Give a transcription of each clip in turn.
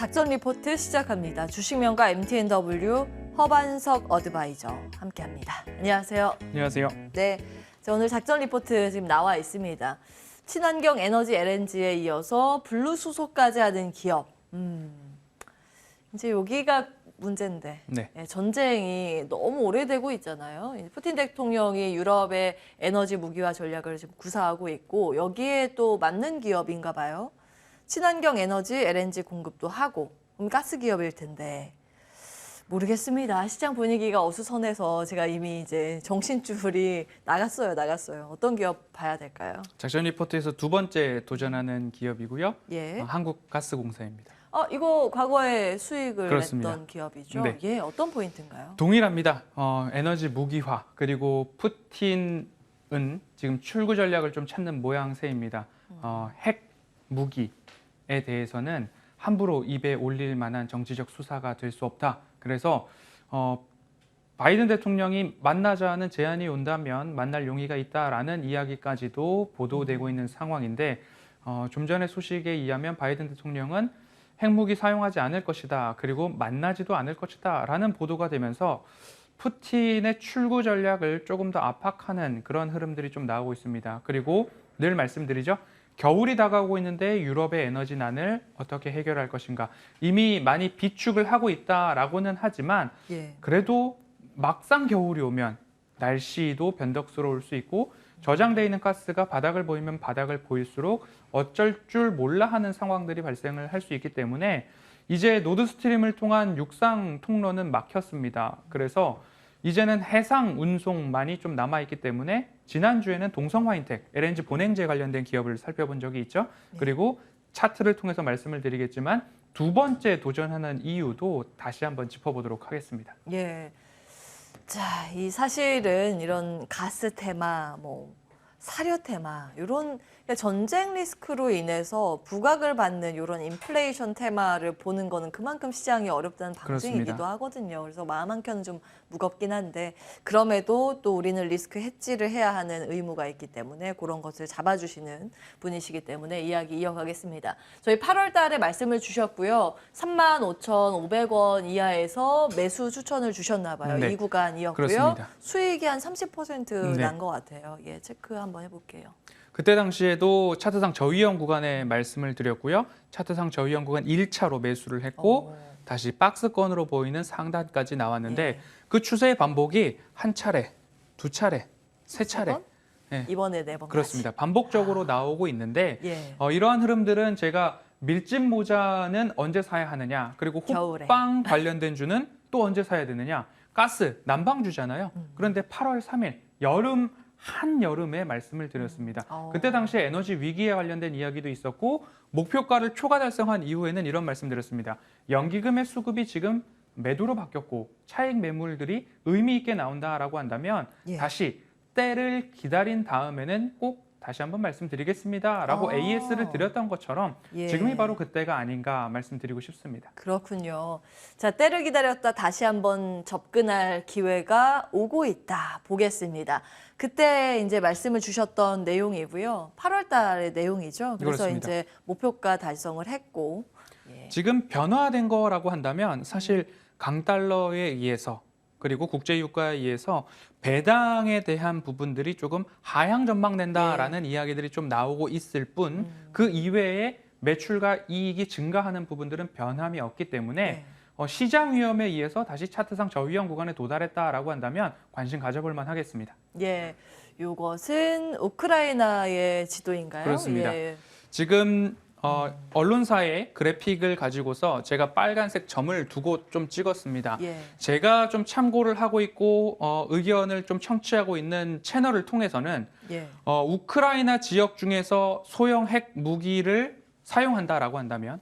작전 리포트 시작합니다. 주식명가 MTNW 허반석 어드바이저 함께합니다. 안녕하세요. 안녕하세요. 네, 자, 오늘 작전 리포트 지금 나와 있습니다. 친환경 에너지 LNG에 이어서 블루 수소까지 하는 기업. 이제 여기가 문제인데 네. 전쟁이 너무 오래되고 있잖아요. 푸틴 대통령이 유럽의 에너지 무기화 전략을 지금 구사하고 있고 여기에 또 맞는 기업인가 봐요. 친환경 에너지 LNG 공급도 하고 그럼 가스 기업일 텐데 모르겠습니다. 시장 분위기가 어수선해서 제가 이미 이제 정신줄이 나갔어요. 어떤 기업 봐야 될까요? 작전 리포트에서 두 번째 도전하는 기업이고요. 예. 한국가스공사입니다. 이거 과거에 수익을 그렇습니다. 냈던 기업이죠. 네. 예, 어떤 포인트인가요? 동일합니다. 에너지 무기화 그리고 푸틴은 지금 출구 전략을 좀 찾는 모양새입니다. 핵 무기에 대해서는 함부로 입에 올릴 만한 정치적 수사가 될 수 없다. 그래서 바이든 대통령이 만나자는 제안이 온다면 만날 용의가 있다라는 이야기까지도 보도되고 있는 상황인데 좀 전에 소식에 의하면 바이든 대통령은 핵무기 사용하지 않을 것이다. 그리고 만나지도 않을 것이다. 라는 보도가 되면서 푸틴의 출구 전략을 조금 더 압박하는 그런 흐름들이 좀 나오고 있습니다. 그리고 늘 말씀드리죠. 겨울이 다가오고 있는데 유럽의 에너지난을 어떻게 해결할 것인가. 이미 많이 비축을 하고 있다라고는 하지만 그래도 막상 겨울이 오면 날씨도 변덕스러울 수 있고 저장돼 있는 가스가 바닥을 보이면 바닥을 보일수록 어쩔 줄 몰라 하는 상황들이 발생을 할 수 있기 때문에 이제 노드스트림을 통한 육상 통로는 막혔습니다. 그래서 이제는 해상 운송만이 좀 남아있기 때문에 지난주에는 동성화인텍, LNG 본행제 관련된 기업을 살펴본 적이 있죠. 그리고 차트를 통해서 말씀을 드리겠지만 두 번째 도전하는 이유도 다시 한번 짚어보도록 하겠습니다. 예. 자, 이 사실은 이런 가스 테마, 사료 테마, 이런 전쟁 리스크로 인해서 부각을 받는 이런 인플레이션 테마를 보는 거는 그만큼 시장이 어렵다는 방증이기도 그렇습니다. 하거든요. 그래서 마음 한켠은 좀 무겁긴 한데 그럼에도 또 우리는 리스크 해지를 해야 하는 의무가 있기 때문에 그런 것을 잡아주시는 분이시기 때문에 이야기 이어가겠습니다. 저희 8월 달에 말씀을 주셨고요. 35,500원 이하에서 매수 추천을 주셨나 봐요. 네. 이 구간이었고요. 그렇습니다. 수익이 한 30% 네. 난 것 같아요. 예, 체크 한번 해볼게요. 그때 당시에도 차트상 저위험 구간에 말씀을 드렸고요. 차트상 저위험 구간 1차로 매수를 했고 다시 박스권으로 보이는 상단까지 나왔는데 예. 그 추세의 반복이 한 차례, 두 차례, 세 차례. 네. 이번에 네 번까지. 그렇습니다. 반복적으로 나오고 있는데 예. 이러한 흐름들은 제가 밀짚 모자는 언제 사야 하느냐, 그리고 겨울에. 호빵 관련된 주는 또 언제 사야 되느냐. 가스 난방주잖아요. 그런데 8월 3일 한여름에 말씀을 드렸습니다. 그때 당시에 에너지 위기에 관련된 이야기도 있었고 목표가를 초과 달성한 이후에는 이런 말씀 드렸습니다. 연기금의 수급이 지금 매도로 바뀌었고 차익 매물들이 의미 있게 나온다라고 한다면 예. 다시 때를 기다린 다음에는 꼭 다시 한번 말씀드리겠습니다라고 AS를 드렸던 것처럼 예. 지금이 바로 그때가 아닌가 말씀드리고 싶습니다. 그렇군요. 자, 때를 기다렸다 다시 한번 접근할 기회가 오고 있다. 보겠습니다. 그때 이제 말씀을 주셨던 내용이고요. 8월 달의 내용이죠. 그래서 그렇습니다. 이제 목표가 달성을 했고. 예. 지금 변화된 거라고 한다면 사실 강달러에 의해서 그리고 국제유가에 의해서 배당에 대한 부분들이 조금 하향 전망된다라는 이야기들이 좀 나오고 있을 뿐 그 이외에 매출과 이익이 증가하는 부분들은 변함이 없기 때문에 시장 위험에 의해서 다시 차트상 저위험 구간에 도달했다라고 한다면 관심 가져볼 만하겠습니다. 예. 요것은 우크라이나의 지도인가요? 그렇습니다. 예. 지금 언론사의 그래픽을 가지고서 제가 빨간색 점을 두고 좀 찍었습니다. 예. 제가 좀 참고를 하고 있고 의견을 좀 청취하고 있는 채널을 통해서는 예. 우크라이나 지역 중에서 소형 핵 무기를 사용한다라고 한다면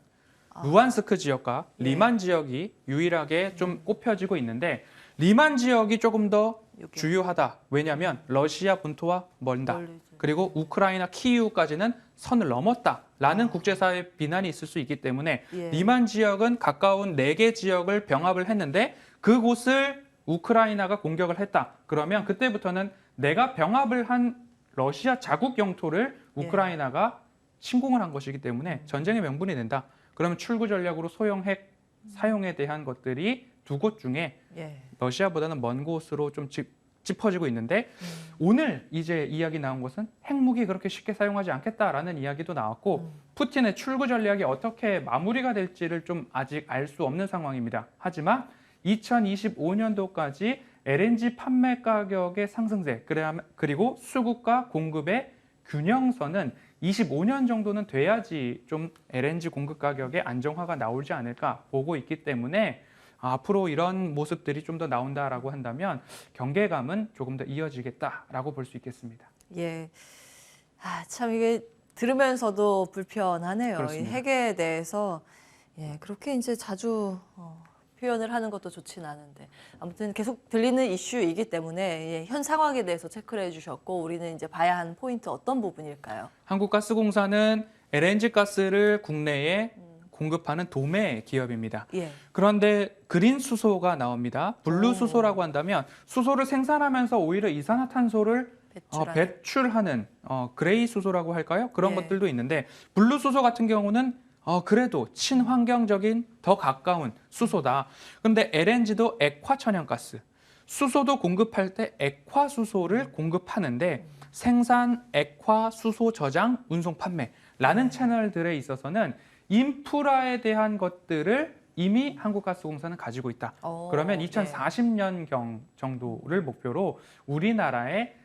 루안스크 지역과 리만 지역이 유일하게 좀 꼽혀지고 있는데 리만 지역이 조금 더 여기. 주요하다. 왜냐하면 러시아 본토와 멀다. 멀리죠. 그리고 우크라이나 키이우까지는 선을 넘었다라는 국제사회 비난이 있을 수 있기 때문에 예. 리만 지역은 가까운 4개 지역을 병합을 했는데 그곳을 우크라이나가 공격을 했다. 그러면 그때부터는 내가 병합을 한 러시아 자국 영토를 우크라이나가 침공을 한 것이기 때문에 전쟁의 명분이 된다. 그러면 출구 전략으로 소형 핵 사용에 대한 것들이 두 곳 중에 예. 러시아보다는 먼 곳으로 좀 짚어지고 있는데 오늘 이제 이야기 나온 것은 핵무기 그렇게 쉽게 사용하지 않겠다라는 이야기도 나왔고 푸틴의 출구 전략이 어떻게 마무리가 될지를 좀 아직 알 수 없는 상황입니다. 하지만 2025년도까지 LNG 판매 가격의 상승세 그리고 수급과 공급의 균형선은 25년 정도는 돼야지 좀 LNG 공급 가격의 안정화가 나오지 않을까 보고 있기 때문에 앞으로 이런 모습들이 좀 더 나온다라고 한다면 경계감은 조금 더 이어지겠다라고 볼 수 있겠습니다. 예. 참 이게 들으면서도 불편하네요. 이 그렇습니다. 핵에 대해서 그렇게 이제 자주 표현을 하는 것도 좋진 않은데 아무튼 계속 들리는 이슈이기 때문에 현 상황에 대해서 체크를 해주셨고 우리는 이제 봐야 하는 포인트 어떤 부분일까요? 한국가스공사는 LNG 가스를 국내에 공급하는 도매 기업입니다. 예. 그런데 그린 수소가 나옵니다. 블루 수소라고 한다면 수소를 생산하면서 오히려 이산화탄소를 배출하는 그레이 수소라고 할까요? 그런 예. 것들도 있는데 블루 수소 같은 경우는 그래도 친환경적인 더 가까운 수소다. 그런데 LNG도 액화 천연가스, 수소도 공급할 때 액화 수소를 공급하는데 생산, 액화, 수소 저장, 운송, 판매라는 채널들에 있어서는 인프라에 대한 것들을 이미 한국가스공사는 가지고 있다. 그러면 2040년경 정도를 목표로 우리나라의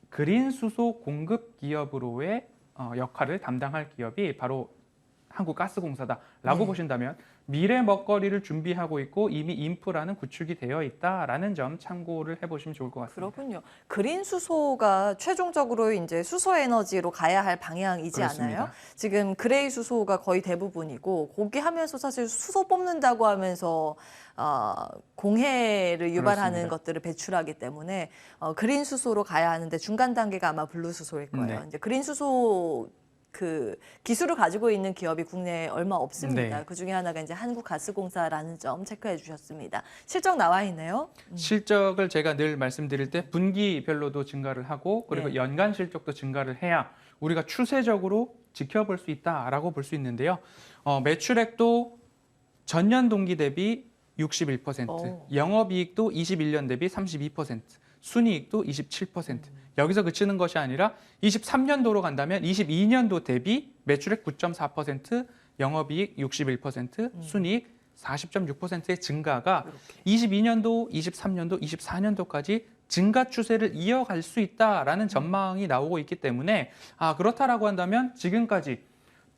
그린 수소 공급 기업으로의 역할을 담당할 기업이 바로 한국가스공사다라고 보신다면 미래 먹거리를 준비하고 있고 이미 인프라는 구축이 되어 있다라는 점 참고를 해보시면 좋을 것 같습니다. 그렇군요. 그린 수소가 최종적으로 이제 수소 에너지로 가야 할 방향이지 그렇습니다. 않아요? 지금 그레이 수소가 거의 대부분이고 거기 하면서 사실 수소 뽑는다고 하면서 공해를 유발하는 그렇습니다. 것들을 배출하기 때문에 그린 수소로 가야 하는데 중간 단계가 아마 블루 수소일 거예요. 네. 이제 그린 수소 그 기술을 가지고 있는 기업이 국내에 얼마 없습니다. 네. 그 중에 하나가 이제 한국가스공사라는 점 체크해 주셨습니다. 실적 나와 있네요. 실적을 제가 늘 말씀드릴 때 분기별로도 증가를 하고 그리고 연간 실적도 증가를 해야 우리가 추세적으로 지켜볼 수 있다라고 볼 수 있는데요. 매출액도 전년 동기 대비 61%, 영업이익도 21년 대비 32%, 순이익도 27%. 여기서 그치는 것이 아니라 23년도로 간다면 22년도 대비 매출액 9.4%, 영업이익 61%, 순이익 40.6%의 증가가 22년도, 23년도, 24년도까지 증가 추세를 이어갈 수 있다라는 전망이 나오고 있기 때문에 그렇다라고 한다면 지금까지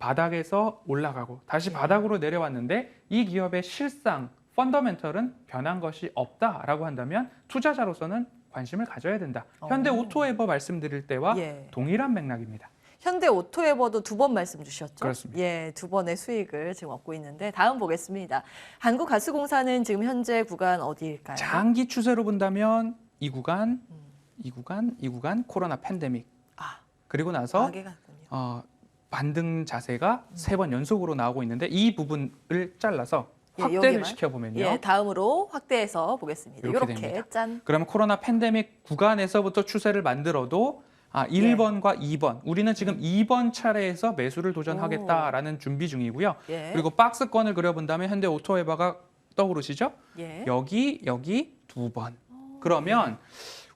바닥에서 올라가고 다시 바닥으로 내려왔는데 이 기업의 실상, 펀더멘털은 변한 것이 없다라고 한다면 투자자로서는 관심을 가져야 된다. 현대 오토에버 말씀드릴 때와 동일한 맥락입니다. 현대 오토에버도 두 번 말씀 주셨죠? 그렇습니다. 예, 두 번의 수익을 지금 얻고 있는데 다음 보겠습니다. 한국가스공사는 지금 현재 구간 어디일까요? 장기 추세로 본다면 이 구간 코로나 팬데믹 그리고 나서 반등 자세가 세 번 연속으로 나오고 있는데 이 부분을 잘라서 확대를 시켜보면요. 다음으로 확대해서 보겠습니다. 이렇게 짠. 그러면 코로나 팬데믹 구간에서부터 추세를 만들어도 1번과 2번. 우리는 지금 2번 차례에서 매수를 도전하겠다라는 준비 중이고요. 그리고 박스권을 그려본다면 현대 오토에버가 떠오르시죠? 여기 두 번. 그러면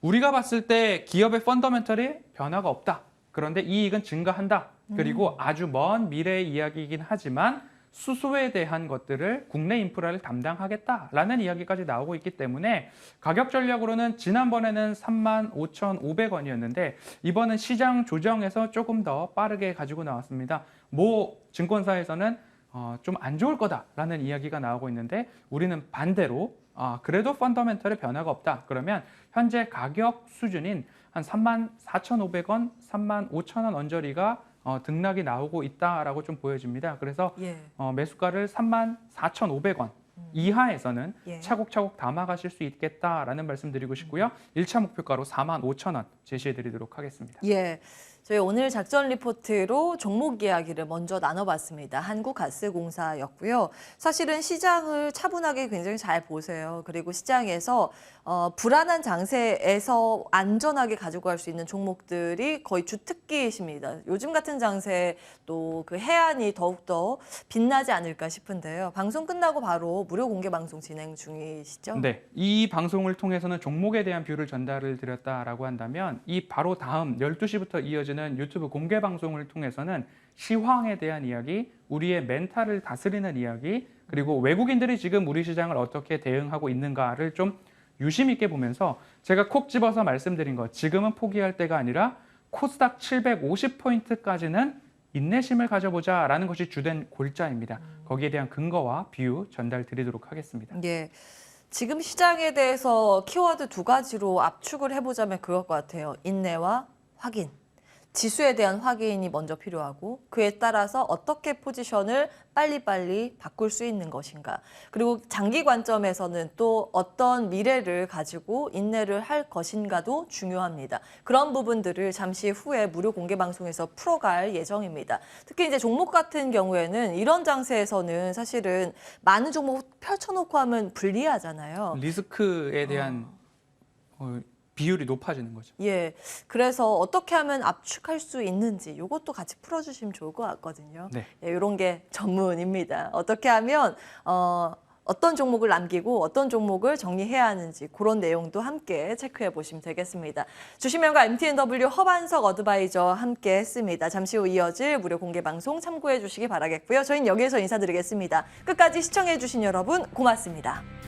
우리가 봤을 때 기업의 펀더멘털이 변화가 없다. 그런데 이익은 증가한다. 그리고 아주 먼 미래의 이야기이긴 하지만 수소에 대한 것들을 국내 인프라를 담당하겠다라는 이야기까지 나오고 있기 때문에 가격 전략으로는 지난번에는 35,500원이었는데 이번은 시장 조정에서 조금 더 빠르게 가지고 나왔습니다. 모 증권사에서는 좀 안 좋을 거다라는 이야기가 나오고 있는데 우리는 반대로 그래도 펀더멘털의 변화가 없다. 그러면 현재 가격 수준인 한 34,500원, 35,000원 언저리가 등락이 나오고 있다라고 좀 보여집니다. 그래서 매수가를 34,500원 이하에서는 차곡차곡 담아가실 수 있겠다라는 말씀드리고 싶고요. 1차 목표가로 45,000원 제시해드리도록 하겠습니다. 저희 오늘 작전 리포트로 종목 이야기를 먼저 나눠봤습니다. 한국가스공사였고요. 사실은 시장을 차분하게 굉장히 잘 보세요. 그리고 시장에서 불안한 장세에서 안전하게 가지고 갈 수 있는 종목들이 거의 주특기이십니다. 요즘 같은 장세에 또 그 해안이 더욱더 빛나지 않을까 싶은데요. 방송 끝나고 바로 무료 공개 방송 진행 중이시죠? 네, 이 방송을 통해서는 종목에 대한 뷰를 전달을 드렸다라고 한다면 이 바로 다음 12시부터 이어지는 유튜브 공개 방송을 통해서는 시황에 대한 이야기, 우리의 멘탈을 다스리는 이야기, 그리고 외국인들이 지금 우리 시장을 어떻게 대응하고 있는가를 좀 유심 있게 보면서 제가 콕 집어서 말씀드린 것, 지금은 포기할 때가 아니라 코스닥 750포인트까지는 인내심을 가져보자라는 것이 주된 골자입니다. 거기에 대한 근거와 비유 전달 드리도록 하겠습니다. 예. 지금 시장에 대해서 키워드 두 가지로 압축을 해보자면 그럴 것 같아요. 인내와 확인. 지수에 대한 확인이 먼저 필요하고 그에 따라서 어떻게 포지션을 빨리빨리 바꿀 수 있는 것인가. 그리고 장기 관점에서는 또 어떤 미래를 가지고 인내를 할 것인가도 중요합니다. 그런 부분들을 잠시 후에 무료 공개 방송에서 풀어갈 예정입니다. 특히 이제 종목 같은 경우에는 이런 장세에서는 사실은 많은 종목 펼쳐놓고 하면 불리하잖아요. 리스크에 대한 비율이 높아지는 거죠. 예, 그래서 어떻게 하면 압축할 수 있는지 이것도 같이 풀어주시면 좋을 것 같거든요. 네. 예, 이런 게 전문입니다. 어떻게 하면 어떤 종목을 남기고 어떤 종목을 정리해야 하는지 그런 내용도 함께 체크해 보시면 되겠습니다. 주식명가 MTNW 허반석 어드바이저 함께 했습니다. 잠시 후 이어질 무료 공개 방송 참고해 주시기 바라겠고요. 저희는 여기에서 인사드리겠습니다. 끝까지 시청해 주신 여러분 고맙습니다.